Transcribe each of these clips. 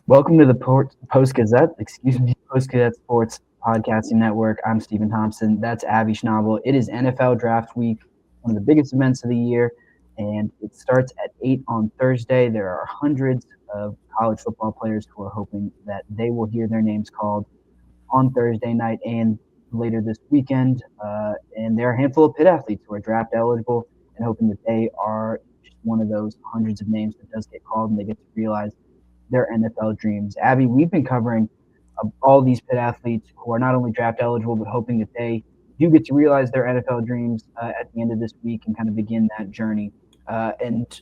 Welcome to the Post-Gazette, Post-Gazette Sports Podcasting Network. I'm Stephen Thompson. That's Abby Schnable. It is NFL Draft Week, one of the biggest events of the year, and it starts at 8 on Thursday. There are hundreds of college football players who are hoping that they will hear their names called on Thursday night and later this weekend. And there are a handful of Pitt athletes who are draft eligible and hoping that they are just one of those hundreds of names that does get called and they get to realize their NFL dreams. Abby, we've been covering all these Pitt athletes who are not only draft eligible, but hoping that they do get to realize their NFL dreams at the end of this week and kind of begin that journey. And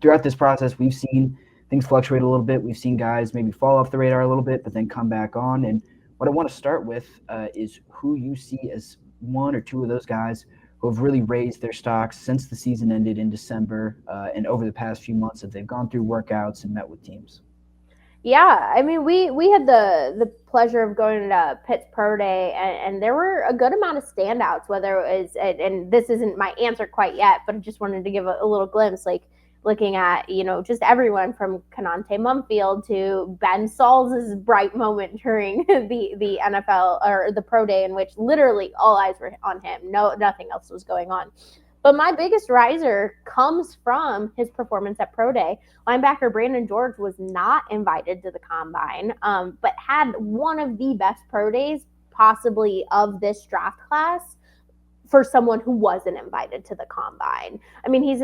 throughout this process, we've seen things fluctuate a little bit. We've seen guys maybe fall off the radar a little bit, but then come back on. And what I want to start with is who you see as one or two of those guys who have really raised their stocks since the season ended in December and over the past few months that they've gone through workouts and met with teams. Yeah, I mean, we had the pleasure of going to Pitt's Pro Day, and there were a good amount of standouts. Whether it was, and this isn't my answer quite yet, but I just wanted to give a little glimpse, like looking at just everyone from Konata Mumpfield to Ben Sauls' bright moment during the NFL or the Pro Day, in which literally all eyes were on him. No, nothing else was going on. But my biggest riser comes from his performance at Pro Day. Linebacker Brandon George was not invited to the combine, but had one of the best pro days possibly of this draft class for someone who wasn't invited to the combine. I mean, he's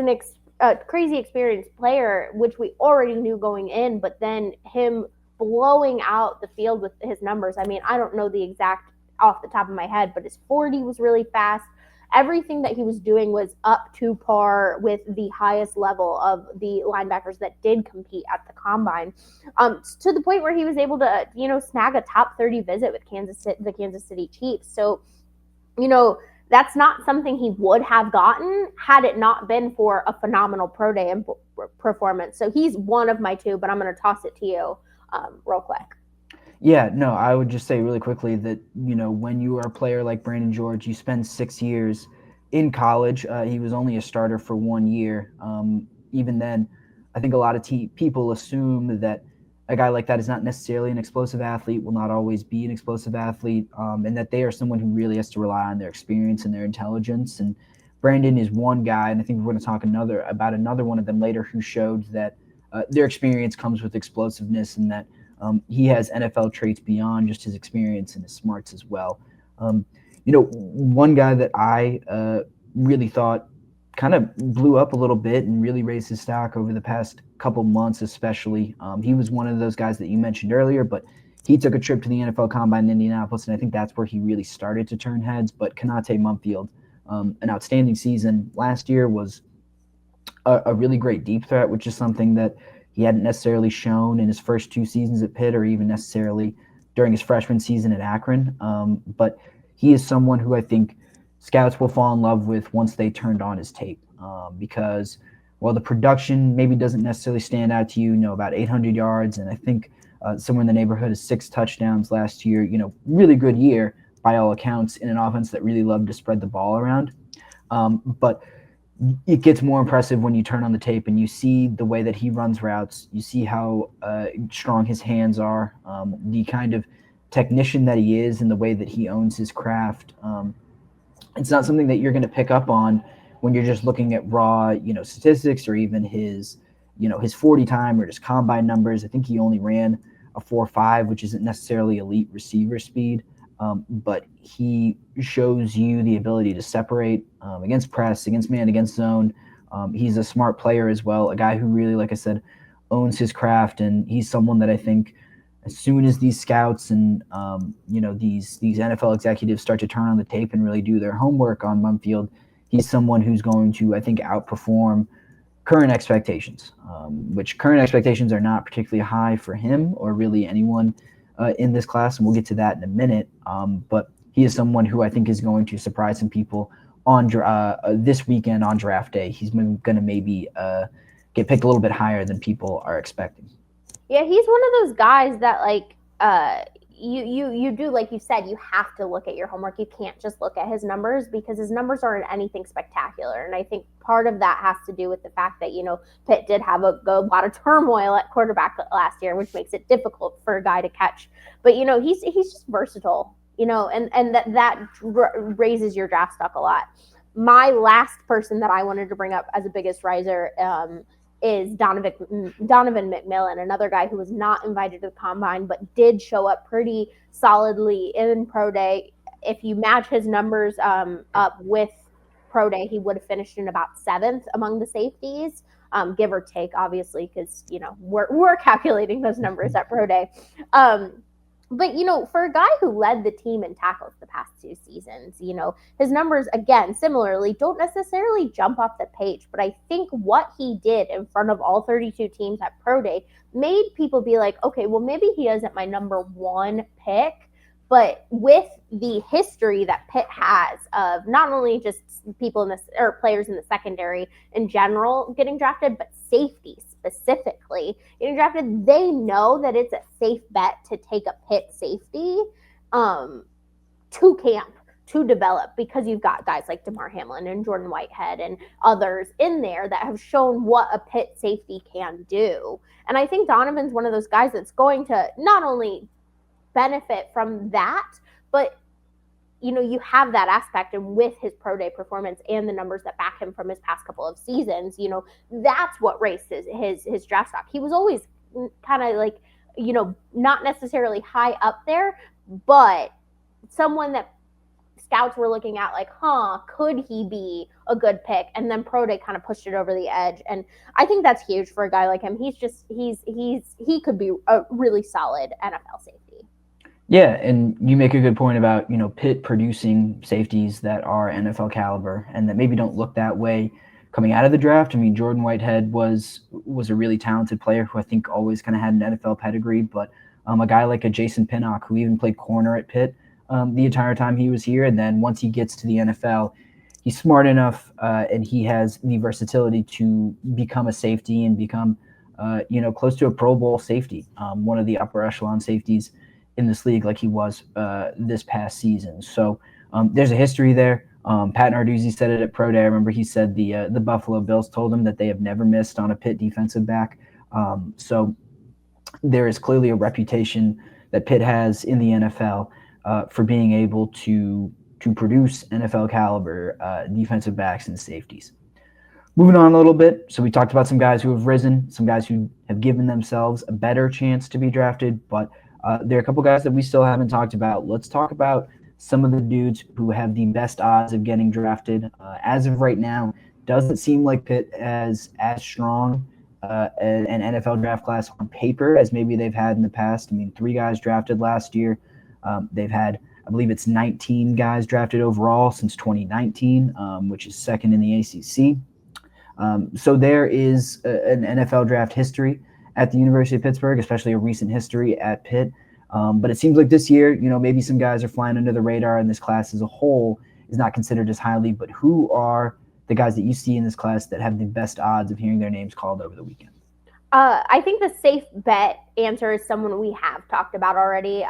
a crazy experienced player, which we already knew going in, but then him blowing out the field with his numbers. I mean, I don't know the exact off the top of my head, but his 40 was really fast. Everything that he was doing was up to par with the highest level of the linebackers that did compete at the combine, to the point where he was able to, snag a top 30 visit with the Kansas City Chiefs. So, that's not something he would have gotten had it not been for a phenomenal pro day and performance. So he's one of my two, but I'm going to toss it to you real quick. Yeah, no, I would just say really quickly that, when you are a player like Brandon George, you spend 6 years in college. He was only a starter for 1 year. Even then, I think a lot of people assume that a guy like that is not necessarily an explosive athlete, will not always be an explosive athlete, and that they are someone who really has to rely on their experience and their intelligence. And Brandon is one guy, and I think we're going to talk about another one of them later, who showed that their experience comes with explosiveness and that he has NFL traits beyond just his experience and his smarts as well. One guy that I really thought kind of blew up a little bit and really raised his stock over the past couple months, especially. He was one of those guys that you mentioned earlier, but he took a trip to the NFL Combine in Indianapolis, and I think that's where he really started to turn heads. But Konata Mumpfield, an outstanding season last year, was a really great deep threat, which is something that he hadn't necessarily shown in his first two seasons at Pitt or even necessarily during his freshman season at Akron. But he is someone who I think scouts will fall in love with once they turned on his tape, because while the production maybe doesn't necessarily stand out to you, about 800 yards and I think somewhere in the neighborhood of 6 touchdowns last year, really good year by all accounts in an offense that really loved to spread the ball around. But it gets more impressive when you turn on the tape and you see the way that he runs routes. You see how strong his hands are, the kind of technician that he is, and the way that he owns his craft. It's not something that you're going to pick up on when you're just looking at raw, statistics or even his 40 time or his combine numbers. I think he only ran a 4.5, which isn't necessarily elite receiver speed. But he shows you the ability to separate against press, against man, against zone. He's a smart player as well, a guy who really, like I said, owns his craft, and he's someone that I think as soon as these scouts and these NFL executives start to turn on the tape and really do their homework on Mumpfield, he's someone who's going to, I think, outperform current expectations, which current expectations are not particularly high for him or really anyone in this class, and we'll get to that in a minute. But he is someone who I think is going to surprise some people on this weekend on draft day. He's going to maybe get picked a little bit higher than people are expecting. Yeah, he's one of those guys that you do, like you said, you have to look at your homework. You can't just look at his numbers because his numbers aren't anything spectacular. And I think part of that has to do with the fact that, Pitt did have a lot of turmoil at quarterback last year, which makes it difficult for a guy to catch. But, he's just versatile, and that raises your draft stock a lot. My last person that I wanted to bring up as a biggest riser is Donovan McMillan, another guy who was not invited to the combine but did show up pretty solidly in pro day. If you match his numbers up with pro day, he would have finished in about 7th among the safeties, give or take, obviously, because we're calculating those numbers at pro day. But, for a guy who led the team in tackles the past 2 seasons, his numbers, again, similarly, don't necessarily jump off the page. But I think what he did in front of all 32 teams at Pro Day made people be like, okay, well, maybe he isn't my number 1 pick. But with the history that Pitt has of not only just people in this or players in the secondary in general getting drafted, but safeties specifically getting drafted, they know that it's a safe bet to take a Pitt safety to camp to develop, because you've got guys like DeMar Hamlin and Jordan Whitehead and others in there that have shown what a Pitt safety can do. And I think Donovan's one of those guys that's going to not only benefit from that, but you have that aspect, and with his pro day performance and the numbers that back him from his past couple of seasons, that's what raised his draft stock. He was always kind of like, not necessarily high up there, but someone that scouts were looking at like, could he be a good pick? And then pro day kind of pushed it over the edge. And I think that's huge for a guy like him. He could be a really solid NFL safety. Yeah, and you make a good point about, Pitt producing safeties that are NFL caliber and that maybe don't look that way coming out of the draft. I mean, Jordan Whitehead was a really talented player who I think always kind of had an NFL pedigree, but a guy like a Jason Pinnock, who even played corner at Pitt the entire time he was here, and then once he gets to the NFL, he's smart enough and he has the versatility to become a safety and become, close to a Pro Bowl safety, one of the upper echelon safeties in this league like he was this past season. So there's a history there. Pat Narduzzi said it at Pro Day. I remember he said the Buffalo Bills told him that they have never missed on a Pitt defensive back. So there is clearly a reputation that Pitt has in the NFL for being able to produce NFL caliber defensive backs and safeties. Moving on a little bit, so we talked about some guys who have risen, some guys who have given themselves a better chance to be drafted, but there are a couple guys that we still haven't talked about. Let's talk about some of the dudes who have the best odds of getting drafted. As of right now, doesn't seem like Pitt has as strong an NFL draft class on paper as maybe they've had in the past. I mean, 3 guys drafted last year. They've had, I believe it's 19 guys drafted overall since 2019, which is second in the ACC. So there is an NFL draft history at the University of Pittsburgh, especially a recent history at Pitt. But it seems like this year, maybe some guys are flying under the radar, and this class as a whole is not considered as highly. But who are the guys that you see in this class that have the best odds of hearing their names called over the weekend? I think the safe bet answer is someone we have talked about already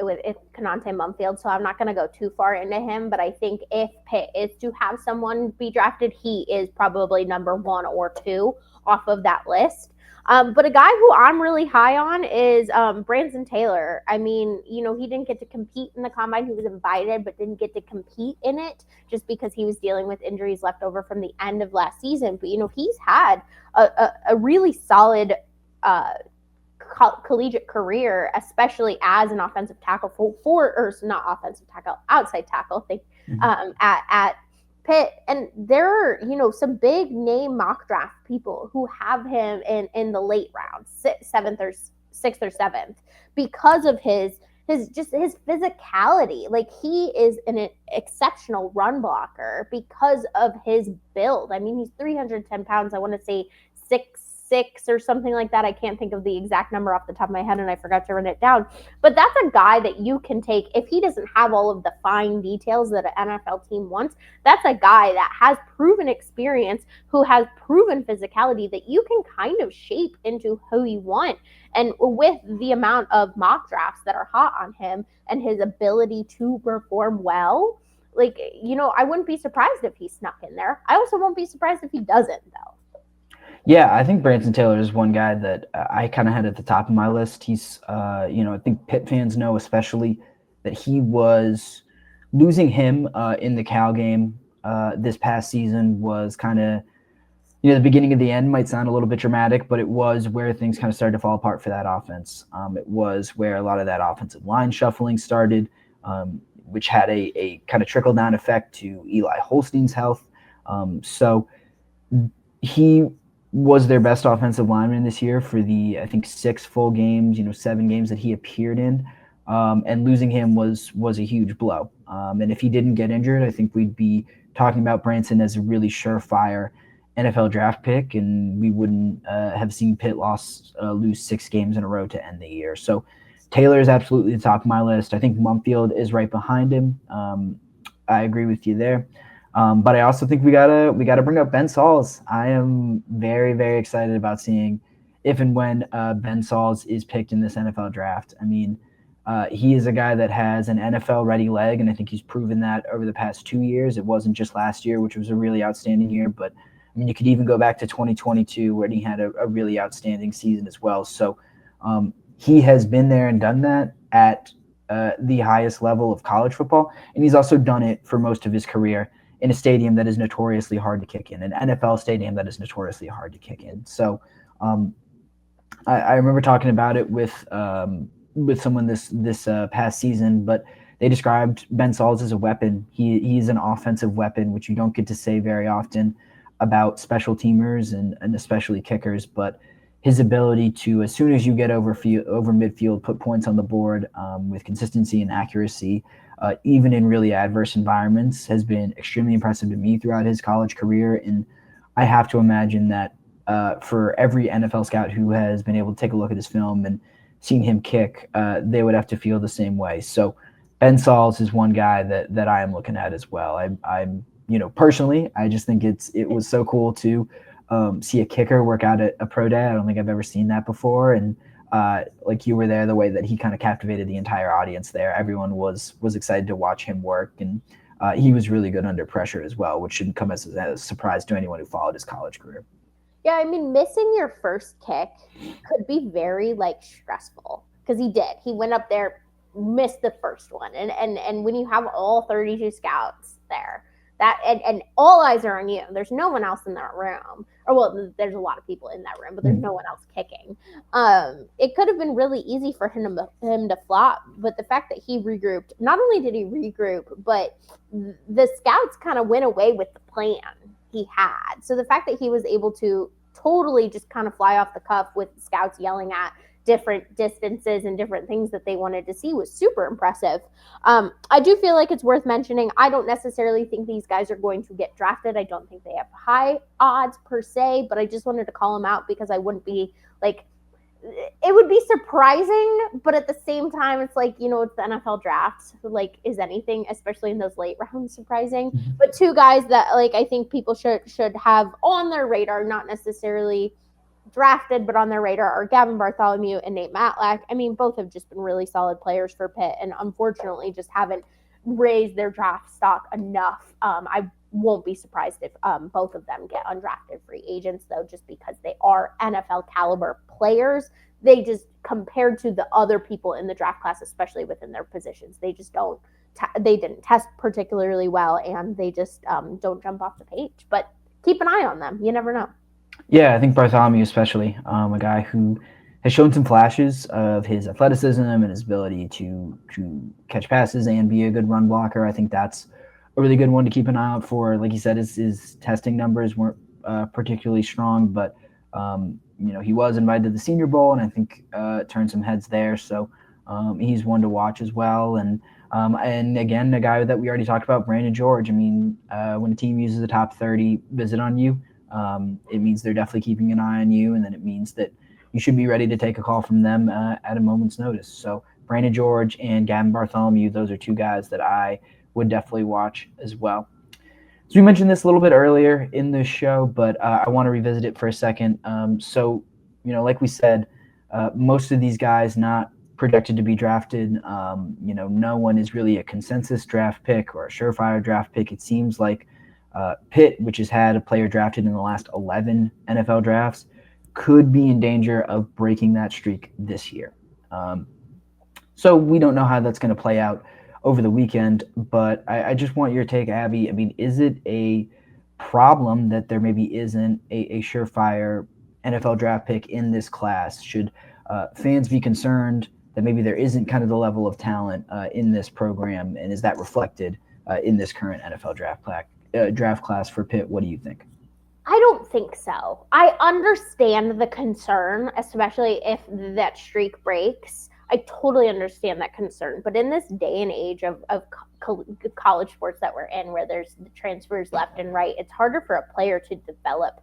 with Konata Mumpfield, so I'm not going to go too far into him, but I think if Pitt is to have someone be drafted, he is probably number 1 or 2 off of that list. But a guy who I'm really high on is Branson Taylor. I mean, he didn't get to compete in the combine. He was invited, but didn't get to compete in it just because he was dealing with injuries left over from the end of last season. But, he's had a really solid collegiate career, especially as an offensive tackle or not offensive tackle, outside tackle, at Pitt. And there are, some big name mock draft people who have him in the late rounds, 6th or 7th, because of his physicality. Like, he is an exceptional run blocker because of his build. I mean, he's 310 pounds. I want to say 6'6", 6 or something like that. I can't think of the exact number off the top of my head, and I forgot to write it down. But that's a guy that you can take if he doesn't have all of the fine details that an NFL team wants. That's a guy that has proven experience, who has proven physicality that you can kind of shape into who you want. And with the amount of mock drafts that are hot on him and his ability to perform well, like, I wouldn't be surprised if he snuck in there. I also won't be surprised if he doesn't, though. Yeah, I think Branson Taylor is one guy that I kind of had at the top of my list. He's, I think Pitt fans know especially that he was losing him in the Cal game this past season was kind of, the beginning of the end might sound a little bit dramatic, but it was where things kind of started to fall apart for that offense. It was where a lot of that offensive line shuffling started, which had a kind of trickle-down effect to Eli Holstein's health. So he was their best offensive lineman this year for the, I think, 6 full games, 7 games that he appeared in. And losing him was a huge blow. And if he didn't get injured, I think we'd be talking about Branson as a really surefire NFL draft pick, and we wouldn't have seen Pitt lose 6 games in a row to end the year. So Taylor is absolutely the top of my list. I think Mumpfield is right behind him. I agree with you there. But I also think we gotta bring up Ben Sauls. I am very, very excited about seeing if and when Ben Sauls is picked in this NFL draft. I mean, he is a guy that has an NFL-ready leg, and I think he's proven that over the past 2 years. It wasn't just last year, which was a really outstanding year, but I mean, you could even go back to 2022 where he had a really outstanding season as well. So he has been there and done that at the highest level of college football, and he's also done it for most of his career in a stadium that is notoriously hard to kick in, an NFL stadium that is notoriously hard to kick in. So I remember talking about it with someone this past season, but they described Ben Sauls as a weapon. He's an offensive weapon, which you don't get to say very often about special teamers and especially kickers, but his ability to, as soon as you get over midfield, put points on the board with consistency and accuracy, even in really adverse environments, has been extremely impressive to me throughout his college career. And I have to imagine that for every NFL scout who has been able to take a look at his film and seen him kick, they would have to feel the same way. So Ben Sauls is one guy that I am looking at as well. I'm personally, I just think it was so cool to see a kicker work out at a pro day. I don't think I've ever seen that before. And like you were there, the way that he kind of captivated the entire audience there. Everyone was excited to watch him work, and he was really good under pressure as well, which shouldn't come as a surprise to anyone who followed his college career. Yeah, I mean, missing your first kick could be very stressful, because he did. He went up there, missed the first one, and when you have all 32 scouts there, and all eyes are on you. There's no one else in that room. Or, well, there's a lot of people in that room, but there's no one else kicking. It could have been really easy for him to flop, but the fact that he regrouped, not only did he regroup, but the scouts kind of went away with the plan he had. So the fact that he was able to totally just kind of fly off the cuff with the scouts yelling at different distances and different things that they wanted to see was super impressive. I do feel like it's worth mentioning. I don't necessarily think these guys are going to get drafted. I don't think they have high odds per se, but I just wanted to call them out because I wouldn't be it would be surprising, but at the same time, it's it's the NFL draft. Is anything, especially in those late rounds, surprising? Mm-hmm. But 2 guys that I think people should have on their radar, not necessarily drafted, but on their radar, are Gavin Bartholomew and Nate Matlack. I mean, both have just been really solid players for Pitt, and unfortunately just haven't raised their draft stock enough. I won't be surprised if both of them get undrafted free agents, though, just because they are NFL caliber players. They just, compared to the other people in the draft class, especially within their positions, they just don't. They didn't test particularly well, and they just don't jump off the page. But keep an eye on them. You never know. Yeah, I think Bartholomew especially, a guy who has shown some flashes of his athleticism and his ability to catch passes and be a good run blocker. I think that's a really good one to keep an eye out for. Like you said, his testing numbers weren't particularly strong, but he was invited to the Senior Bowl, and I think turned some heads there. So he's one to watch as well. And again, a guy that we already talked about, Brandon George. I mean, when a team uses a top 30 visit on you, it means they're definitely keeping an eye on you, and then it means that you should be ready to take a call from them at a moment's notice. So Brandon George and Gavin Bartholomew, those are two guys that I would definitely watch as well. So we mentioned this a little bit earlier in the show, but I want to revisit it for a second. So, like we said, most of these guys not projected to be drafted. No one is really a consensus draft pick or a surefire draft pick. It seems like Pitt, which has had a player drafted in the last 11 NFL drafts, could be in danger of breaking that streak this year. So we don't know how that's going to play out over the weekend, but I just want your take, Abby. I mean, is it a problem that there maybe isn't a surefire NFL draft pick in this class? Should fans be concerned that maybe there isn't kind of the level of talent in this program, and is that reflected in this current NFL draft class for Pitt? What do you think? I don't think so. I understand the concern, especially if that streak breaks. I totally understand that concern. But in this day and age of college sports that we're in, where there's the transfers left and right, it's harder for a player to develop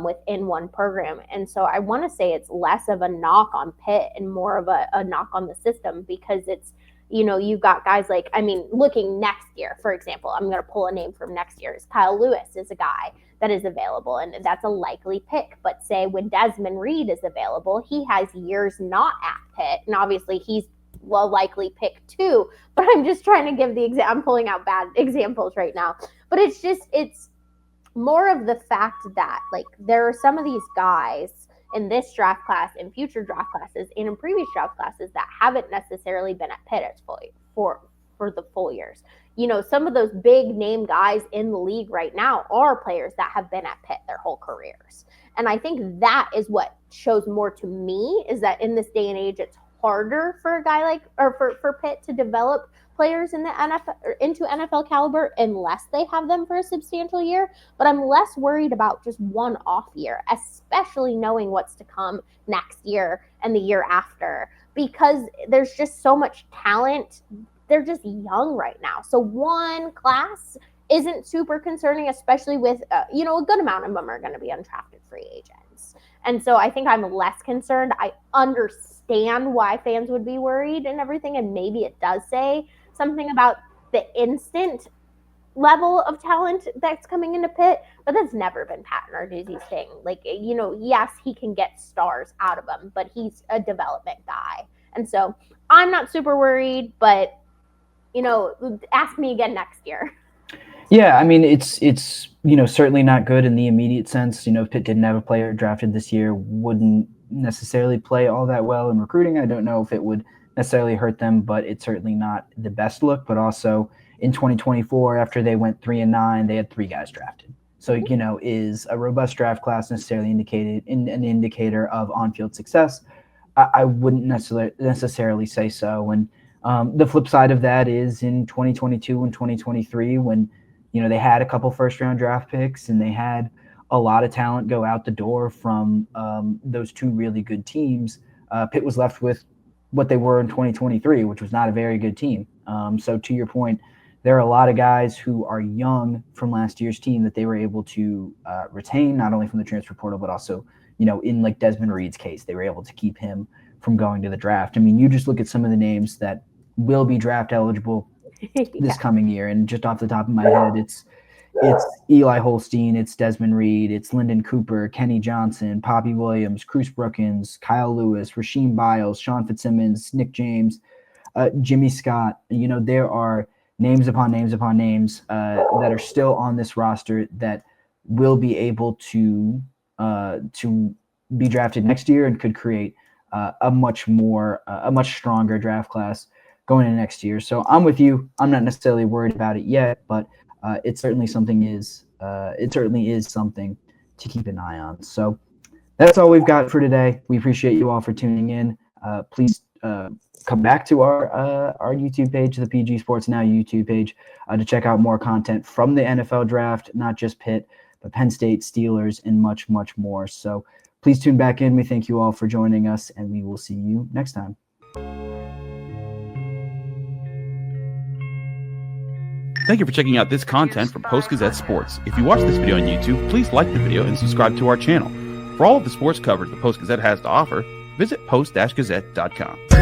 within one program. And so I want to say it's less of a knock on Pitt and more of a knock on the system, because it's, you've got guys like, looking next year, for example, I'm going to pull a name from next year. Kyle Lewis is a guy that is available, and that's a likely pick. But say when Desmond Reed is available, he has years not at Pitt, and obviously he's likely pick too. But I'm just trying to give I'm pulling out bad examples right now. But it's more of the fact that, like, there are some of these guys in this draft class, in future draft classes, and in previous draft classes that haven't necessarily been at Pitt for the full years. Some of those big name guys in the league right now are players that have been at Pitt their whole careers. And I think that is what shows more to me, is that in this day and age, it's harder for a guy for Pitt to develop players in the NFL or into NFL caliber unless they have them for a substantial year. But I'm less worried about just one off year, especially knowing what's to come next year and the year after, because there's just so much talent. They're just young right now. So one class isn't super concerning, especially with, a good amount of them are going to be undrafted free agents. And so I think I'm less concerned. I understand why fans would be worried and everything. And maybe it does say something about the instant level of talent that's coming into Pitt, but that's never been Pat Narduzzi's thing. Like, yes, he can get stars out of them, but he's a development guy. And so I'm not super worried, but ask me again next year. Yeah, it's certainly not good in the immediate sense. If Pitt didn't have a player drafted this year, wouldn't necessarily play all that well in recruiting. I don't know if it would necessarily hurt them, but it's certainly not the best look. But also in 2024, after they went 3-9, they had 3 guys drafted. So, is a robust draft class necessarily an indicator of on-field success? I wouldn't necessarily say so. And the flip side of that is in 2022 and 2023, when they had a couple first-round draft picks and they had a lot of talent go out the door from those two really good teams, Pitt was left with what they were in 2023, which was not a very good team. So to your point, there are a lot of guys who are young from last year's team that they were able to retain, not only from the transfer portal, but also, in like Desmond Reed's case, they were able to keep him from going to the draft. You just look at some of the names that will be draft eligible this coming year. And just off the top of my head, it's Eli Holstein, it's Desmond Reed, it's Lyndon Cooper, Kenny Johnson, Poppy Williams, Cruz Brookins, Kyle Lewis, Rasheem Biles, Sean Fitzsimmons, Nick James, Jimmy Scott. There are names upon names upon names that are still on this roster that will be able to be drafted next year and could create a much stronger draft class going into next year. So I'm with you. I'm not necessarily worried about it yet, but it certainly is something to keep an eye on. So that's all we've got for today. We appreciate you all for tuning in. Please come back to our YouTube page, the PG Sports Now YouTube page, to check out more content from the NFL draft, not just Pitt, but Penn State, Steelers, and much, much more. So please tune back in. We thank you all for joining us, and we will see you next time. Thank you for checking out this content from Post-Gazette Sports. If you watch this video on YouTube, please like the video and subscribe to our channel. For all of the sports coverage the Post-Gazette has to offer, visit post-gazette.com.